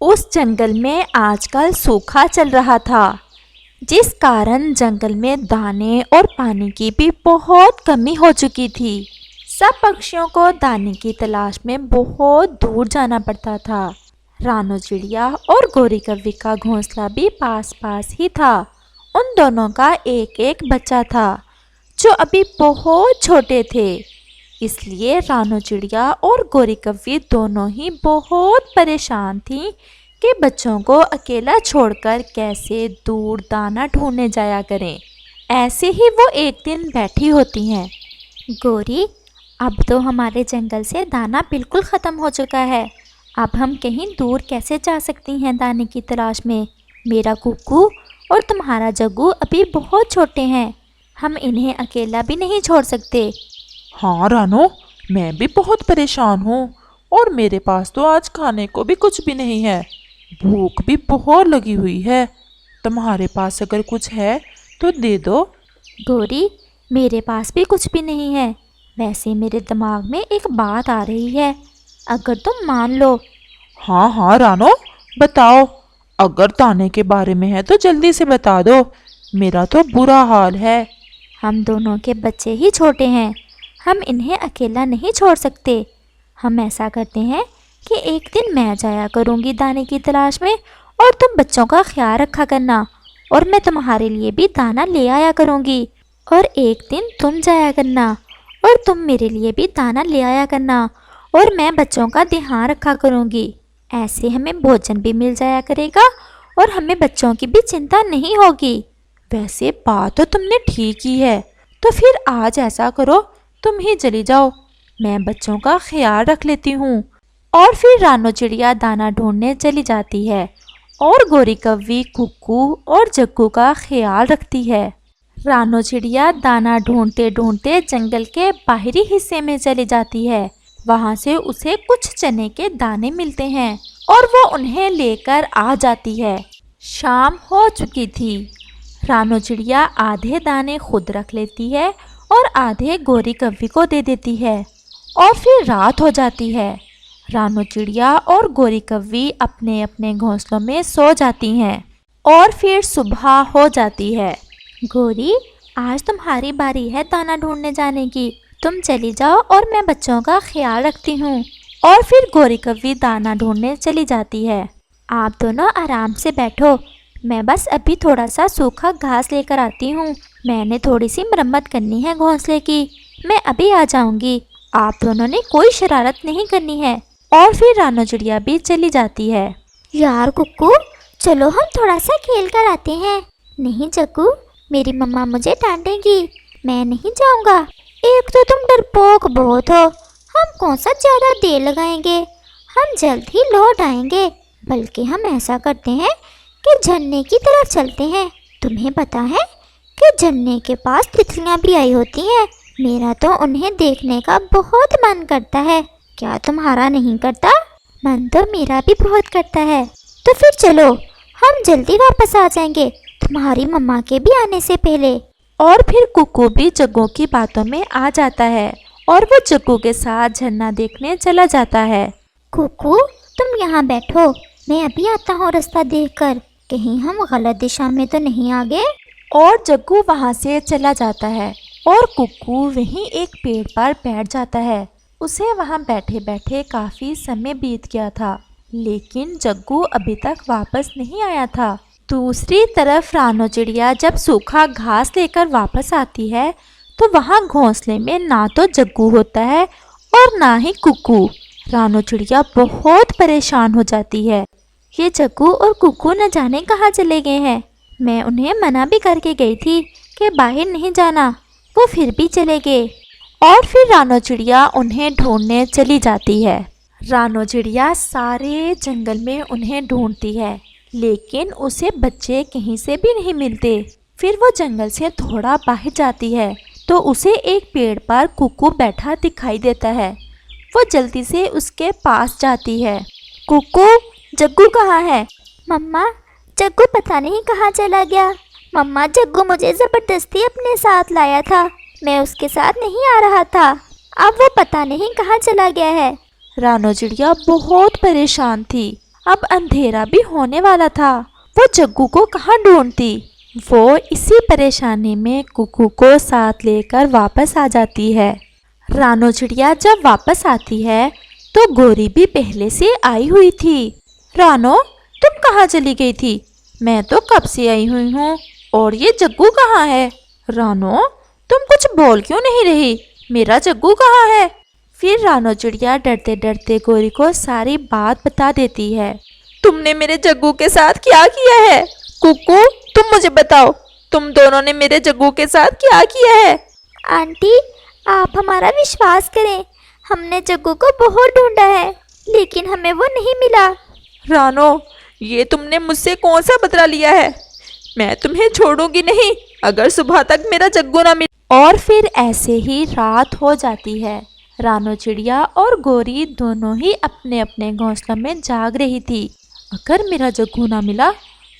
उस जंगल में आजकल सूखा चल रहा था, जिस कारण जंगल में दाने और पानी की भी बहुत कमी हो चुकी थी। सब पक्षियों को दाने की तलाश में बहुत दूर जाना पड़ता था। रानो चिड़िया और गोरी कव्वी का घोंसला भी पास पास ही था। उन दोनों का एक एक बच्चा था, जो अभी बहुत छोटे थे। इसलिए रानो चिड़िया और गोरी कव्वी दोनों ही बहुत परेशान थीं कि बच्चों को अकेला छोड़कर कैसे दूर दाना ढूंढने जाया करें। ऐसे ही वो एक दिन बैठी होती हैं। गोरी, अब तो हमारे जंगल से दाना बिल्कुल ख़त्म हो चुका है। अब हम कहीं दूर कैसे जा सकती हैं दाने की तलाश में? मेरा कुक्कू और तुम्हारा जग्गू अभी बहुत छोटे हैं, हम इन्हें अकेला भी नहीं छोड़ सकते। हाँ रानो, मैं भी बहुत परेशान हूँ और मेरे पास तो आज खाने को भी कुछ भी नहीं है। भूख भी बहुत लगी हुई है। तुम्हारे पास अगर कुछ है तो दे दो। गोरी, मेरे पास भी कुछ भी नहीं है। वैसे मेरे दिमाग में एक बात आ रही है, अगर तुम मान लो। हाँ हाँ रानो, बताओ। अगर दाने के बारे में है तो जल्दी से बता दो, मेरा तो बुरा हाल है। हम दोनों के बच्चे ही छोटे हैं, हम इन्हें अकेला नहीं छोड़ सकते। हम ऐसा करते हैं कि एक दिन मैं जाया करूंगी दाने की तलाश में और तुम बच्चों का ख्याल रखा करना, और मैं तुम्हारे लिए भी दाना ले आया करूंगी। और एक दिन तुम जाया करना और तुम मेरे लिए भी दाना ले आया करना, और मैं बच्चों का ध्यान रखा करूंगी। ऐसे हमें भोजन भी मिल जाया करेगा और हमें बच्चों की भी चिंता नहीं होगी। वैसे बात तो तुमने ठीक ही है, तो फिर आज ऐसा करो, तुम ही चली जाओ, मैं बच्चों का ख्याल रख लेती हूँ। और फिर रानो चिड़िया दाना ढूंढने चली जाती है और गोरी कव्वी, कुक्कू और जग्गू का ख्याल रखती है। रानो चिड़िया दाना ढूंढते ढूंढते जंगल के बाहरी हिस्से में चली जाती है। वहाँ से उसे कुछ चने के दाने मिलते हैं और वो उन्हें लेकर आ जाती है। शाम हो चुकी थी। रानो चिड़िया आधे दाने खुद रख लेती है और आधे गोरी कव्वी को दे देती है, और फिर रात हो जाती है। रानो चिड़िया और गोरी कव्वी अपने अपने घोंसलों में सो जाती हैं और फिर सुबह हो जाती है। गोरी, आज तुम्हारी बारी है दाना ढूंढने जाने की। तुम चली जाओ और मैं बच्चों का ख्याल रखती हूँ। और फिर गोरी कव्वी दाना ढूंढने चली जाती है। आप दोनों आराम से बैठो, मैं बस अभी थोड़ा सा सूखा घास लेकर आती हूँ। मैंने थोड़ी सी मरम्मत करनी है घोंसले की, मैं अभी आ जाऊँगी। आप दोनों ने कोई शरारत नहीं करनी है। और फिर रानो चिड़िया भी चली जाती है। यार कुक्कू, चलो हम थोड़ा सा खेल कर आते हैं। नहीं जग्गू, मेरी मम्मा मुझे डांटेगी, मैं नहीं जाऊँगा। एक तो तुम डरपोक बहुत हो, हम कौन सा ज़्यादा देर लगाएंगे, हम जल्द ही लौट आएंगे। बल्कि हम ऐसा करते हैं कि झरने की तरफ चलते हैं। तुम्हें पता है कि झरने के पास तितलियाँ भी आई होती हैं। मेरा तो उन्हें देखने का बहुत मन करता है। क्या तुम्हारा नहीं करता? मन तो मेरा भी बहुत करता है। तो फिर चलो, हम जल्दी वापस आ जाएंगे तुम्हारी मम्मा के भी आने से पहले। और फिर कुक्कू भी जग्गू की बातों में आ जाता है और वो जग्गू के साथ झरना देखने चला जाता है। कुक्कू, तुम यहाँ बैठो, मैं अभी आता हूँ रास्ता देखकर, कहीं हम गलत दिशा में तो नहीं आ गए। और जग्गू वहाँ से चला जाता है और कुक्कू वहीं एक पेड़ पर बैठ जाता है। उसे वहाँ बैठे बैठे काफ़ी समय बीत गया था, लेकिन जग्गू अभी तक वापस नहीं आया था। दूसरी तरफ रानो चिड़िया जब सूखा घास लेकर वापस आती है तो वहाँ घोंसले में ना तो जग्गू होता है और ना ही कुक्कू। रानो चिड़िया बहुत परेशान हो जाती है। ये जग्गू और कुक्कू न जाने कहाँ चले गए हैं। मैं उन्हें मना भी करके गई थी कि बाहर नहीं जाना, वो फिर भी चले गए। और फिर रानो चिड़िया उन्हें ढूंढने चली जाती है। रानो चिड़िया सारे जंगल में उन्हें ढूंढती है, लेकिन उसे बच्चे कहीं से भी नहीं मिलते। फिर वो जंगल से थोड़ा बाहर जाती है तो उसे एक पेड़ पर कुक्कू बैठा दिखाई देता है। वो जल्दी से उसके पास जाती है। कुक्कू, जग्गू कहाँ है? मम्मा, जग्गू पता नहीं कहाँ चला गया। मम्मा, जग्गू मुझे ज़बरदस्ती अपने साथ लाया था, मैं उसके साथ नहीं आ रहा था। अब वो पता नहीं कहाँ चला गया है। रानो चिड़िया बहुत परेशान थी। अब अंधेरा भी होने वाला था। वो जग्गू को कहाँ ढूंढती। वो इसी परेशानी में कुकू को साथ लेकर वापस आ जाती है। रानो चिड़िया जब वापस आती है तो गोरी भी पहले से आई हुई थी। रानो, तुम कहाँ चली गई थी? मैं तो कब से आई हुई हूँ। और ये जग्गू कहाँ है? रानो, तुम कुछ बोल क्यों नहीं रही? मेरा जग्गू कहाँ है? फिर रानो चिड़िया डरते डरते गोरी को सारी बात बता देती है। तुमने मेरे जग्गू के साथ क्या किया है? कुकू, तुम मुझे बताओ, तुम दोनों ने मेरे जग्गू के साथ क्या किया है? आंटी, आप हमारा विश्वास करें, हमने जग्गू को बहुत ढूंढा है लेकिन हमें वो नहीं मिला। रानो, ये तुमने मुझसे कौन सा बदला लिया है? मैं तुम्हें छोड़ूंगी नहीं अगर सुबह तक मेरा जग्गू ना मिले। और फिर ऐसे ही रात हो जाती है। रानो चिड़िया और गोरी दोनों ही अपने अपने घोंसलों में जाग रही थी। अगर मेरा जग्गू ना मिला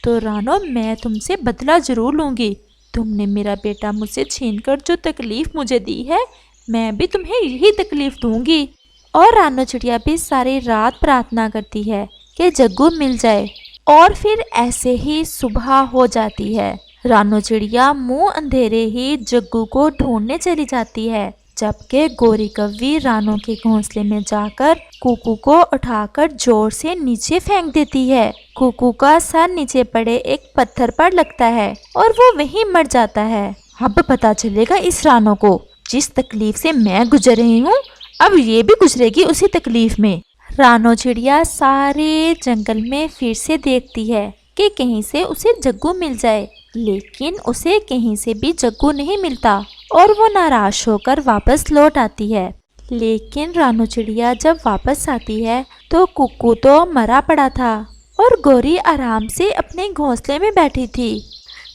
तो रानो, मैं तुमसे बदला जरूर लूँगी। तुमने मेरा बेटा मुझसे छीनकर जो तकलीफ़ मुझे दी है, मैं भी तुम्हें यही तकलीफ़ दूंगी। और रानो चिड़िया भी सारी रात प्रार्थना करती है कि जग्गू मिल जाए। और फिर ऐसे ही सुबह हो जाती है। रानो चिड़िया मुंह अंधेरे ही जग्गू को ढूंढने चली जाती है, जबकि गोरी कव्वी रानो के घोंसले में जाकर कुकू को उठाकर जोर से नीचे फेंक देती है। कुकू का सर नीचे पड़े एक पत्थर पर लगता है और वो वहीं मर जाता है। अब पता चलेगा इस रानो को, जिस तकलीफ से मैं गुजर रही हूँ अब ये भी गुजरेगी उसी तकलीफ में। रानो चिड़िया सारे जंगल में फिर से देखती है कि कहीं से उसे जग्गू मिल जाए, लेकिन उसे कहीं से भी जग्गू नहीं मिलता और वो नाराज होकर वापस लौट आती है। लेकिन रानो चिड़िया जब वापस आती है तो कुक्कू तो मरा पड़ा था और गोरी आराम से अपने घोंसले में बैठी थी।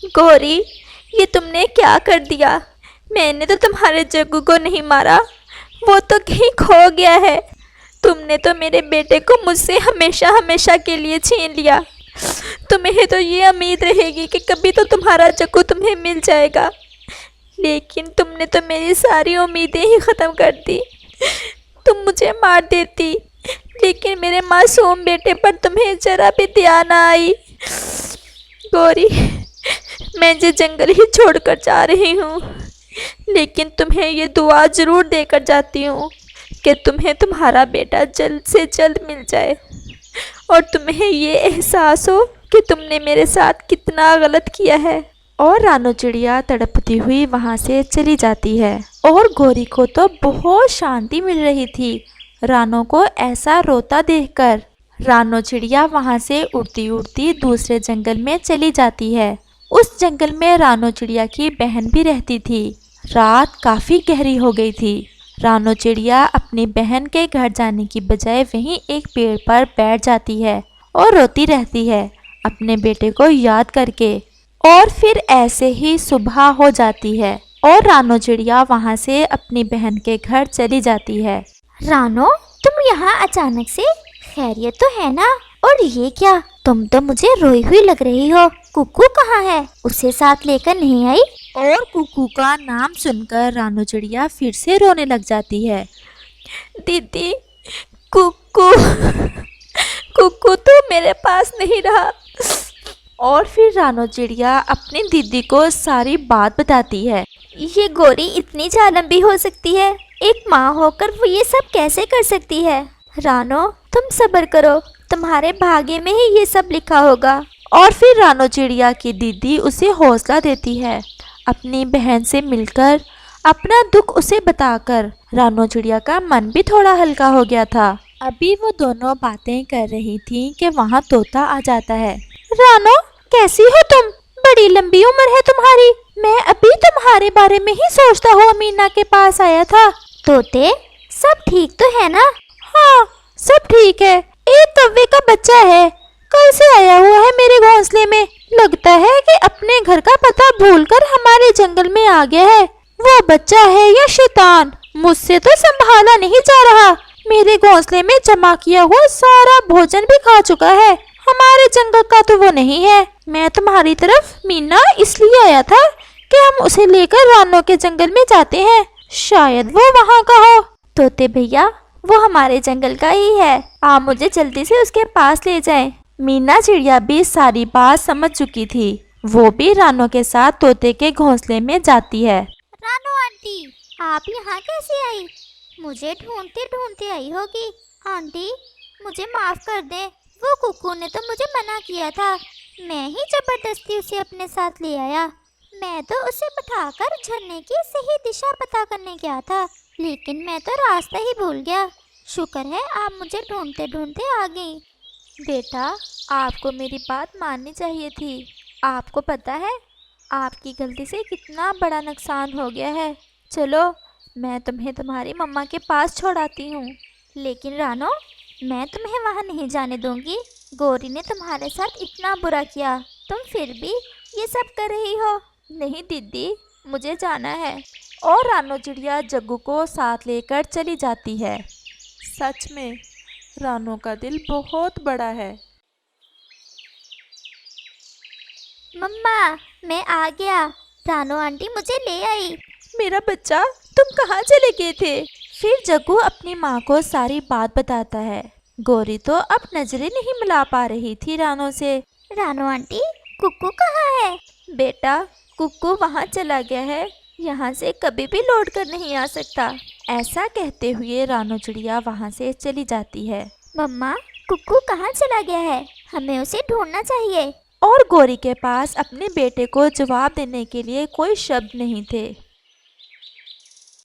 गोरी, ये तुमने क्या कर दिया? मैंने तो तुम्हारे जग्गू को नहीं मारा, वो तो कहीं खो गया है। तुमने तो मेरे बेटे को मुझसे हमेशा हमेशा के लिए छीन लिया। तुम्हें तो ये उम्मीद रहेगी कि कभी तो तुम्हारा जग्गू तुम्हें मिल जाएगा, लेकिन तुमने तो मेरी सारी उम्मीदें ही ख़त्म कर दी। तुम मुझे मार देती, लेकिन मेरे मासूम बेटे पर तुम्हें जरा भी दया ना आई। गोरी, मैं ये जंगल ही छोड़कर जा रही हूँ, लेकिन तुम्हें ये दुआ ज़रूर देकर जाती हूँ कि तुम्हें तुम्हारा बेटा जल्द से जल्द मिल जाए और तुम्हें ये एहसास हो कि तुमने मेरे साथ कितना गलत किया है। और रानो चिड़िया तड़पती हुई वहाँ से चली जाती है और गोरी को तो बहुत शांति मिल रही थी रानो को ऐसा रोता देखकर। रानो चिड़िया वहाँ से उड़ती उड़ती दूसरे जंगल में चली जाती है। उस जंगल में रानो चिड़िया की बहन भी रहती थी। रात काफ़ी गहरी हो गई थी। रानो चिड़िया अपनी बहन के घर जाने की बजाय वहीं एक पेड़ पर बैठ जाती है और रोती रहती है अपने बेटे को याद करके। और फिर ऐसे ही सुबह हो जाती है और रानो चिड़िया वहाँ से अपनी बहन के घर चली जाती है। रानो, तुम यहाँ अचानक से? खैरियत तो है ना? और ये क्या, तुम तो मुझे रोई हुई लग रही हो। कुक्कू कहाँ है? उसे साथ लेकर नहीं आई? और कुक्कू का नाम सुनकर रानो चिड़िया फिर से रोने लग जाती है। दीदी, कुक्कू कुक्कू तो मेरे पास नहीं रहा। और फिर रानो चिड़िया अपनी दीदी को सारी बात बताती है। ये गोरी इतनी जालिम भी हो सकती है? एक माँ होकर वो ये सब कैसे कर सकती है? रानो, तुम सब्र करो, तुम्हारे भाग्य में ही ये सब लिखा होगा। और फिर रानो चिड़िया की दीदी उसे हौसला देती है। अपनी बहन से मिलकर अपना दुख उसे बताकर रानो चिड़िया का मन भी थोड़ा हल्का हो गया था। अभी वो दोनों बातें कर रही थी कि वहाँ तोता आ जाता है। रानो, कैसी हो तुम? बड़ी लंबी उम्र है तुम्हारी। मैं अभी तुम्हारे बारे में ही सोचता हूँ मीना के पास आया था। तोते, सब ठीक तो है ना? हाँ, सब ठीक है। एक कौवे का बच्चा है, कल से आया हुआ है मेरे घोंसले में। लगता है कि अपने घर का पता भूलकर हमारे जंगल में आ गया है। वो बच्चा है या शैतान, मुझसे तो संभाला नहीं जा रहा। मेरे घोंसले में जमा किया हुआ सारा भोजन भी खा चुका है। हमारे जंगल का तो वो नहीं है। मैं तुम्हारी तरफ मीना इसलिए आया था कि हम उसे लेकर रानो के जंगल में जाते हैं, शायद वो वहाँ का हो। तोते भैया, वो हमारे जंगल का ही है। आप मुझे जल्दी से उसके पास ले जाएं। मीना चिड़िया भी सारी बात समझ चुकी थी। वो भी रानो के साथ तोते के घोंसले में जाती है। रानो आंटी, आप यहाँ कैसे आई? मुझे ढूंढते ढूंढते आई होगी। आंटी, मुझे माफ कर दें, वो कुक्कू ने तो मुझे मना किया था। मैं ही जबरदस्ती उसे अपने साथ ले आया। मैं तो उसे बिठाकर झरने की सही दिशा पता करने गया था, लेकिन मैं तो रास्ता ही भूल गया। शुक्र है आप मुझे ढूंढते ढूंढते आ गई। बेटा, आपको मेरी बात माननी चाहिए थी। आपको पता है आपकी गलती से कितना बड़ा नुकसान हो गया है। चलो, मैं तुम्हें तुम्हारी मम्मा के पास छोड़ाती हूँ। लेकिन रानो, मैं तुम्हें वहाँ नहीं जाने दूंगी। गौरी ने तुम्हारे साथ इतना बुरा किया, तुम फिर भी ये सब कर रही हो। नहीं दीदी, मुझे जाना है। और रानो चिड़िया जग्गू को साथ लेकर चली जाती है। सच में रानो का दिल बहुत बड़ा है। मम्मा, मैं आ गया। रानो आंटी मुझे ले आई। मेरा बच्चा, तुम कहाँ चले गए थे? फिर जग्गू अपनी माँ को सारी बात बताता है। गौरी तो अब नजरें नहीं मिला पा रही थी रानो से। रानो आंटी, कुक्कू कहाँ है? बेटा, कुक्कू वहाँ चला गया है, यहाँ से कभी भी लौट कर नहीं आ सकता। ऐसा कहते हुए रानो चिड़िया वहाँ से चली जाती है। मम्मा, कुक्कू कहाँ चला गया है? हमें उसे ढूंढना चाहिए। और गौरी के पास अपने बेटे को जवाब देने के लिए कोई शब्द नहीं थे।